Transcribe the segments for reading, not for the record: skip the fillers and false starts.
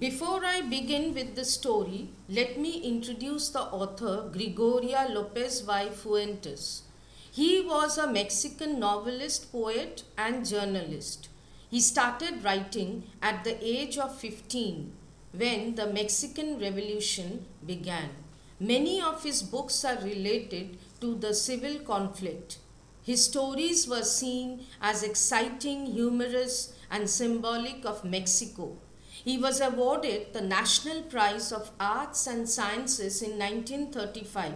Before I begin with the story, let me introduce the author Gregoria Lopez y Fuentes. He was a Mexican novelist, poet, and journalist. He started writing at the age of 15 when the Mexican Revolution began. Many of his books are related to the civil conflict. His stories were seen as exciting, humorous, and symbolic of Mexico. He was awarded the National Prize of Arts and Sciences in 1935.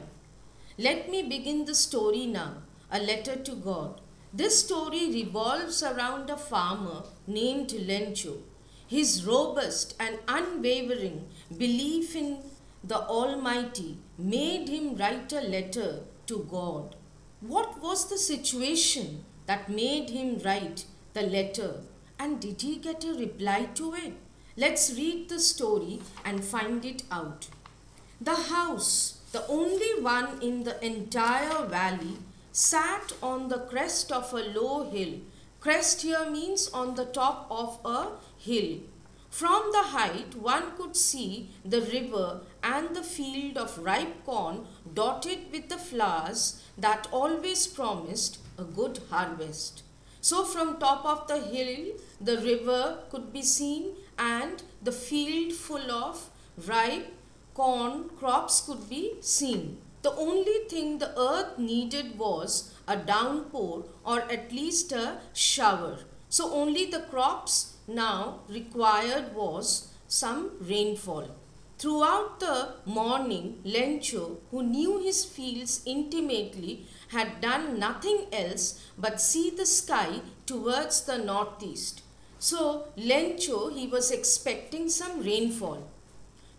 Let me begin the story now, A Letter to God. This story revolves around a farmer named Lencho. His robust and unwavering belief in the Almighty made him write a letter to God. What was the situation that made him write the letter, and did he get a reply to it? Let's read the story and find it out. The house, the only one in the entire valley, sat on the crest of a low hill. Crest here means on the top of a hill. From the height, one could see the river and the field of ripe corn dotted with the flowers that always promised a good harvest. So from top of the hill, the river could be seen and the field full of ripe corn crops could be seen. The only thing the earth needed was a downpour or at least a shower. So only the crops now required was some rainfall. Throughout the morning, Lencho, who knew his fields intimately, had done nothing else but see the sky towards the northeast. So, Lencho, he was expecting some rainfall.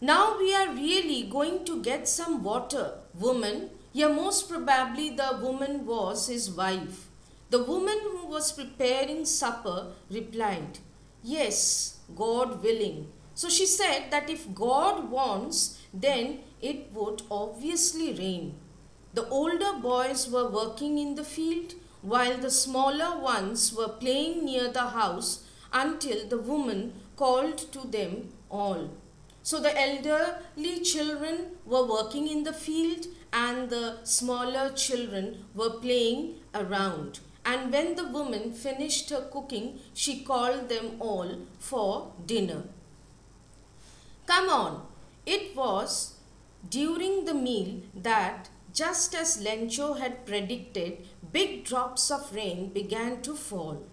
Now we are really going to get some water, woman. Yeah, most probably the woman was his wife. The woman who was preparing supper replied, "Yes, God willing." So she said that if God wants, then it would obviously rain. The older boys were working in the field while the smaller ones were playing near the house until the woman called to them all. So the elderly children were working in the field and the smaller children were playing around. And when the woman finished her cooking, she called them all for dinner. Come on, it was during the meal that, just as Lencho had predicted, big drops of rain began to fall.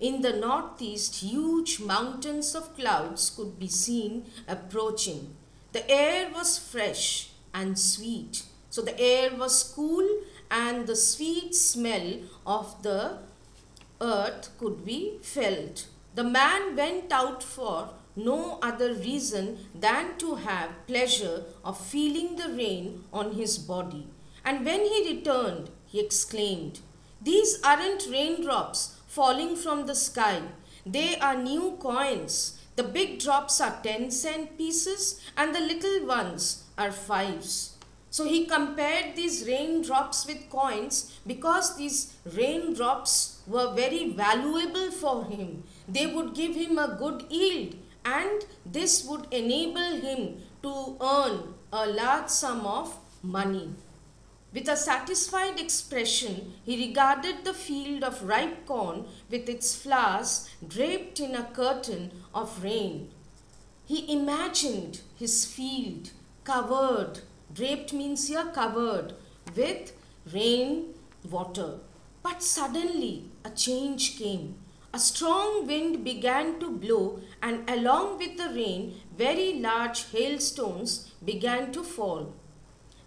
In the northeast, huge mountains of clouds could be seen approaching. The air was fresh and sweet. So the air was cool and the sweet smell of the earth could be felt. The man went out for no other reason than to have pleasure of feeling the rain on his body. And when he returned, he exclaimed, "These aren't raindrops falling from the sky. They are new coins. The big drops are 10-cent pieces and the little ones are fives." So he compared these raindrops with coins because these raindrops were very valuable for him. They would give him a good yield and this would enable him to earn a large sum of money. With a satisfied expression, he regarded the field of ripe corn with its flowers draped in a curtain of rain. He imagined his field covered, draped means here covered, with rain water. But suddenly a change came. A strong wind began to blow, and along with the rain, very large hailstones began to fall.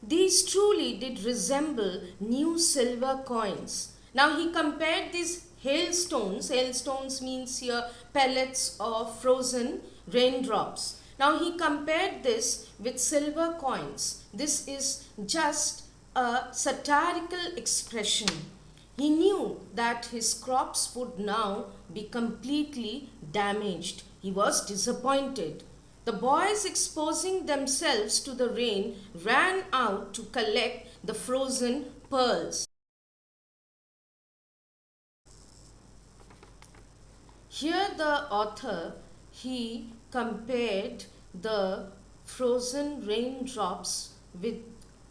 These truly did resemble new silver coins. Now he compared these hailstones means here pellets of frozen raindrops. Now he compared this with silver coins. This is just a satirical expression. He knew that his crops would now be completely damaged. He was disappointed. The boys, exposing themselves to the rain, ran out to collect the frozen pearls. Here the author, he compared the frozen raindrops with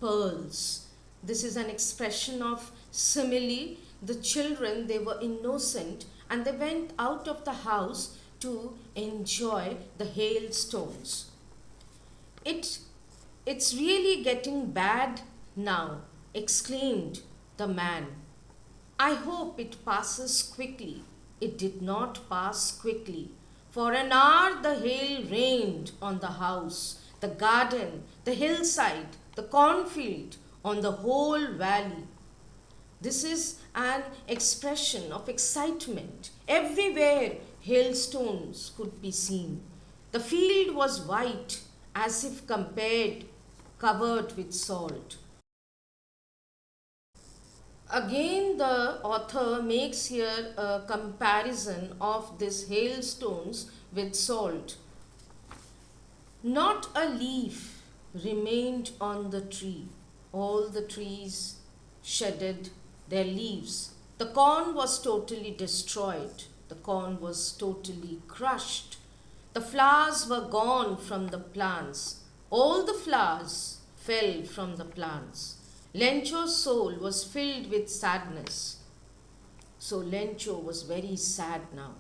pearls. This is an expression of simile. The children, they were innocent and they went out of the house to enjoy the hailstones. It, it's really getting bad now, exclaimed the man. I hope it passes quickly. It did not pass quickly. For an hour the hail rained on the house, the garden, the hillside, the cornfield, on the whole valley. This is an expression of excitement. Everywhere hailstones could be seen. The field was white as if covered with salt. Again, the author makes here a comparison of these hailstones with salt. Not a leaf remained on the tree. All the trees shedded their leaves. The corn was totally destroyed. The corn was totally crushed. The flowers were gone from the plants. All the flowers fell from the plants. Lencho's soul was filled with sadness. So Lencho was very sad now.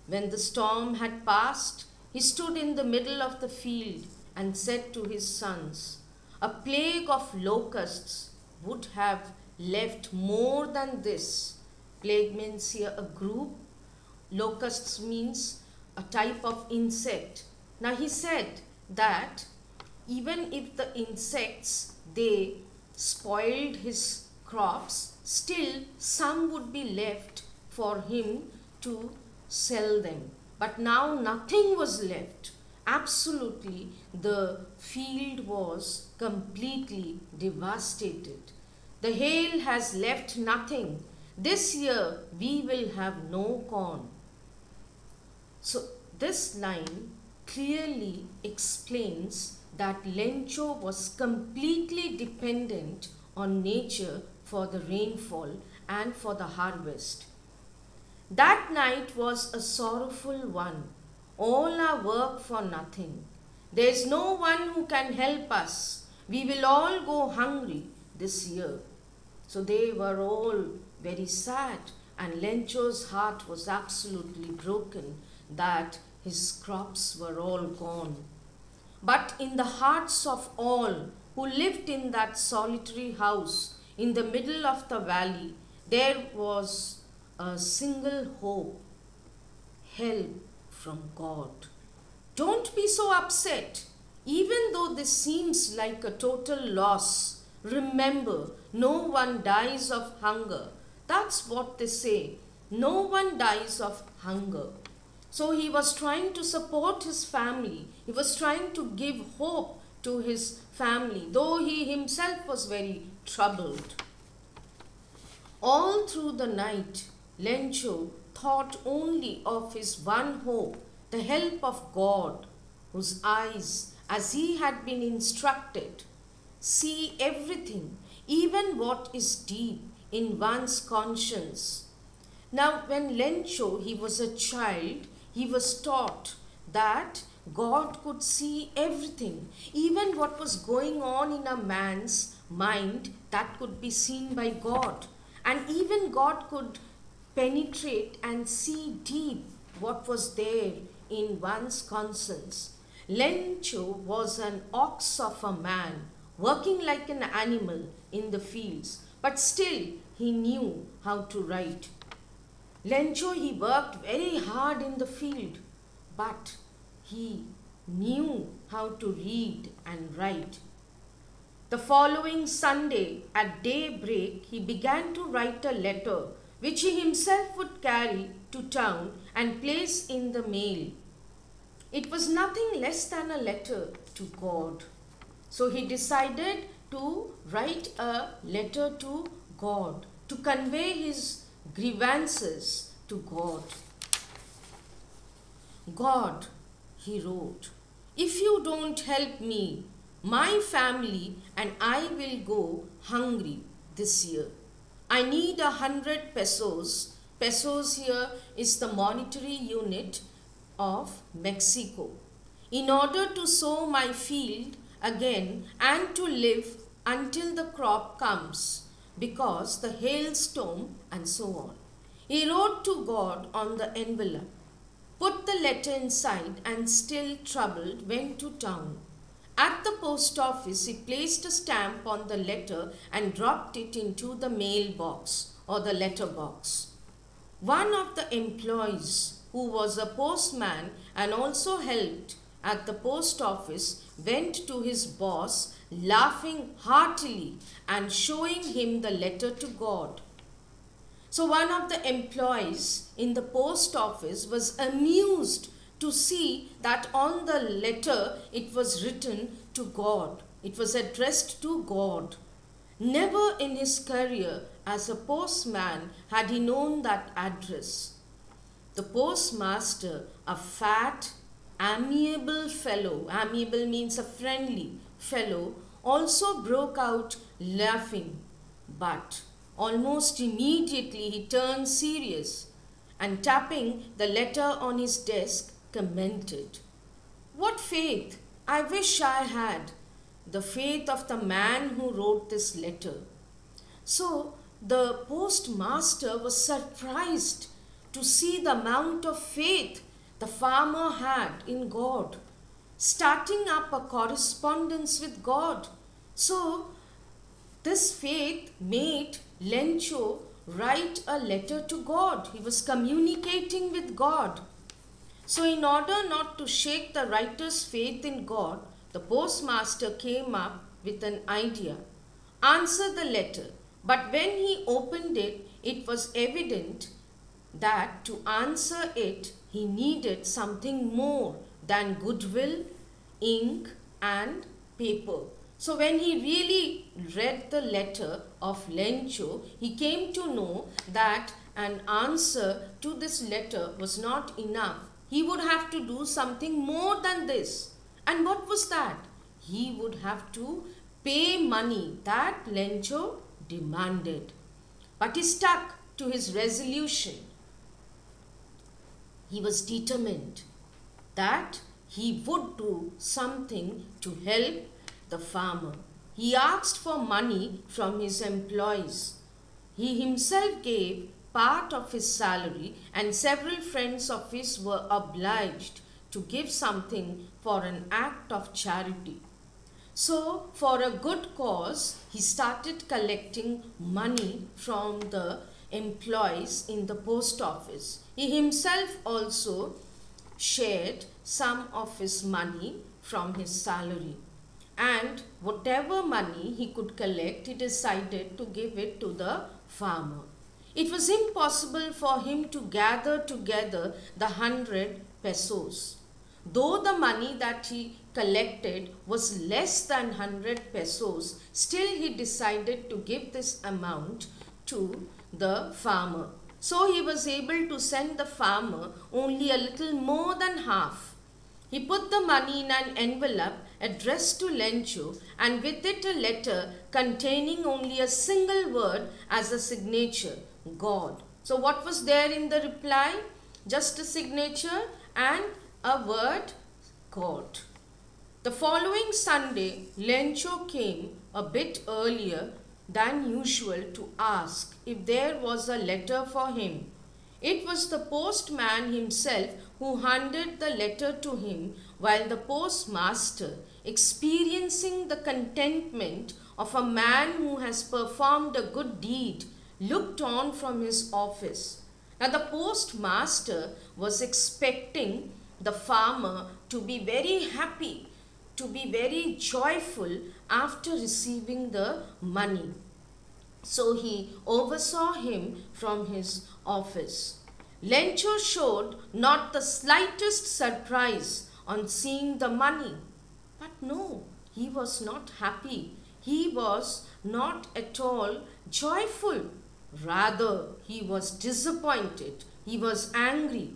When the storm had passed, he stood in the middle of the field and said to his sons, a plague of locusts would have left more than this. Plague means here a group. Locusts means a type of insect. Now he said that even if the insects, they spoiled his crops, still some would be left for him to sell them. But now nothing was left. Absolutely, the field was completely devastated. The hail has left nothing. This year we will have no corn. So this line clearly explains that Lencho was completely dependent on nature for the rainfall and for the harvest. That night was a sorrowful one. All our work for nothing. There is no one who can help us. We will all go hungry this year. So they were all very sad, and Lencho's heart was absolutely broken that his crops were all gone. But in the hearts of all who lived in that solitary house in the middle of the valley, there was a single hope: help from God. Don't be so upset. Even though this seems like a total loss, remember, no one dies of hunger. That's what they say. No one dies of hunger. So he was trying to support his family. He was trying to give hope to his family, though he himself was very troubled. All through the night, Lencho thought only of his one hope, the help of God, whose eyes, as he had been instructed, see everything, even what is deep in one's conscience. Now, when Lencho, he was a child, he was taught that God could see everything, even what was going on in a man's mind, that could be seen by God. And even God could penetrate and see deep what was there in one's conscience. Lencho was an ox of a man, working like an animal in the fields, but still he knew how to write. Lencho, he worked very hard in the field, but he knew how to read and write. The following Sunday at daybreak, he began to write a letter which he himself would carry to town and place in the mail. It was nothing less than a letter to God. So he decided to write a letter to God, to convey his grievances to God. God, he wrote, if you don't help me, my family and I will go hungry this year. I need 100 pesos. Pesos here is the monetary unit of Mexico. in order to sow my field again and to live until the crop comes, because the hailstorm, and so on. He wrote to God on the envelope, put the letter inside, and still troubled, went to town. At the post office, he placed a stamp on the letter and dropped it into the mail box or the letter box. One of the employees, who was a postman and also helped at the post office, went to his boss laughing heartily and showing him the letter to God. So one of the employees in the post office was amused to see that on the letter it was written to God. It was addressed to God. Never in his career as a postman had he known that address. The postmaster, a fat, amiable fellow, amiable means a friendly fellow, also broke out laughing. But almost immediately he turned serious and, tapping the letter on his desk, commented, "What faith I wish I had, the faith of the man who wrote this letter." So the postmaster was surprised to see the amount of faith the farmer had in God, starting up a correspondence with God. So this faith made Lencho write a letter to God. He was communicating with God. So in order not to shake the writer's faith in God, the postmaster came up with an idea. Answer the letter. But when he opened it, it was evident that to answer it, he needed something more than goodwill, ink, and paper. So when he really read the letter of Lencho, he came to know that an answer to this letter was not enough. He would have to do something more than this. And what was that? He would have to pay money that Lencho demanded. But he stuck to his resolution. He was determined that he would do something to help the farmer. He asked for money from his employees. He himself gave part of his salary, and several friends of his were obliged to give something for an act of charity. So, for a good cause, he started collecting money from the employees in the post office. He himself also shared some of his money from his salary. And whatever money he could collect, he decided to give it to the farmer. It was impossible for him to gather together the 100 pesos. Though the money that he collected was less than 100 pesos, still he decided to give this amount to the farmer. So he was able to send the farmer only a little more than half. He put the money in an envelope addressed to Lencho, and with it a letter containing only a single word as a signature, God. So what was there in the reply? Just a signature and a word, God. The following Sunday, Lencho came a bit earlier than usual to ask if there was a letter for him. It was the postman himself who handed the letter to him, while the postmaster, experiencing the contentment of a man who has performed a good deed, looked on from his office. Now the postmaster was expecting the farmer to be very happy, to be very joyful after receiving the money. So he oversaw him from his office. Lencho showed not the slightest surprise on seeing the money. But no, he was not happy. He was not at all joyful. Rather, he was disappointed. He was angry.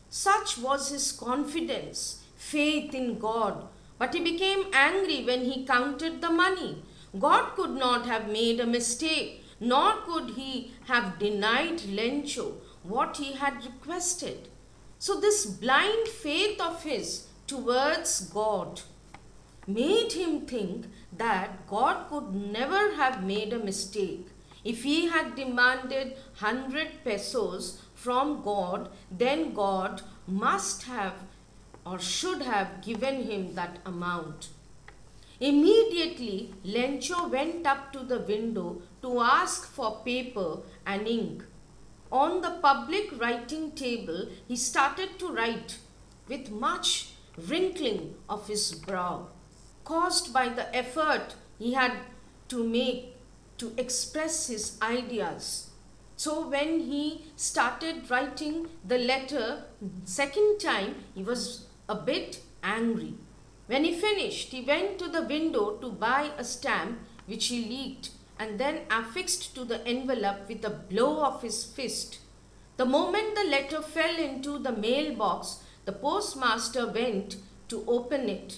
Such was his confidence, faith in God. But he became angry when he counted the money. God could not have made a mistake, nor could he have denied Lencho what he had requested. So this blind faith of his towards God made him think that God could never have made a mistake. If he had demanded 100 pesos from God, then God must have or should have given him that amount. Immediately, Lencho went up to the window to ask for paper and ink. On the public writing table, he started to write with much wrinkling of his brow, caused by the effort he had to make to express his ideas. So when he started writing the letter second time, he was a bit angry. When he finished, he went to the window to buy a stamp which he leaked and then affixed to the envelope with a blow of his fist. The moment the letter fell into the mailbox, the postmaster went to open it.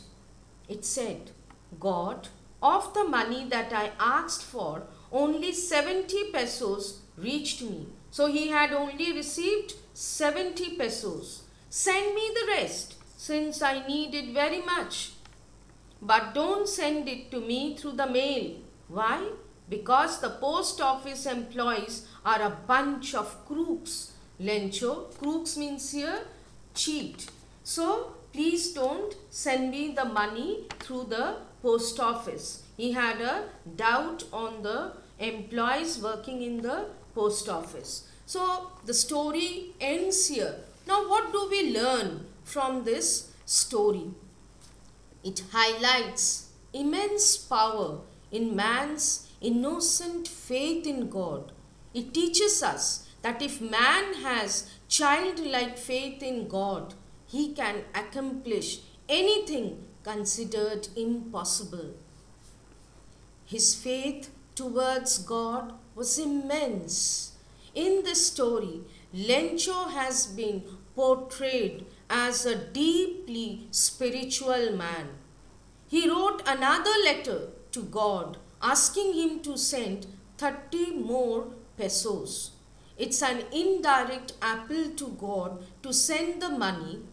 It said, God, of the money that I asked for, only 70 pesos reached me. So he had only received 70 pesos. Send me the rest, since I need it very much. But don't send it to me through the mail. Why? Because the post office employees are a bunch of crooks. Lencho, crooks means here cheat. So please don't send me the money through the post office. He had a doubt on the employees working in the post office. So the story ends here. Now what do we learn from this story? It highlights immense power in man's innocent faith in God. It teaches us that if man has childlike faith in God, he can accomplish anything considered impossible. His faith towards God was immense. In this story, Lencho has been portrayed as a deeply spiritual man. He wrote another letter to God asking him to send 30 more pesos. It's an indirect appeal to God to send the money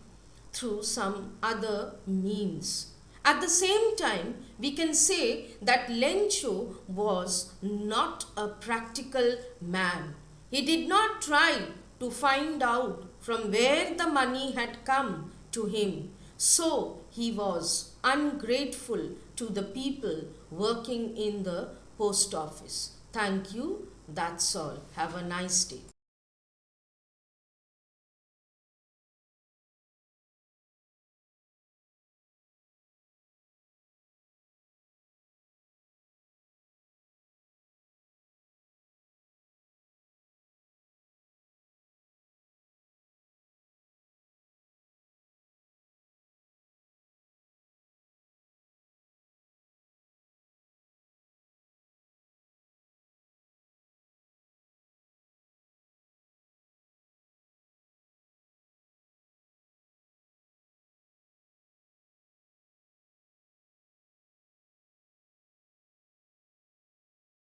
through some other means. At the same time, we can say that Lencho was not a practical man. He did not try to find out from where the money had come to him. So he was ungrateful to the people working in the post office. Thank you. That's all. Have a nice day.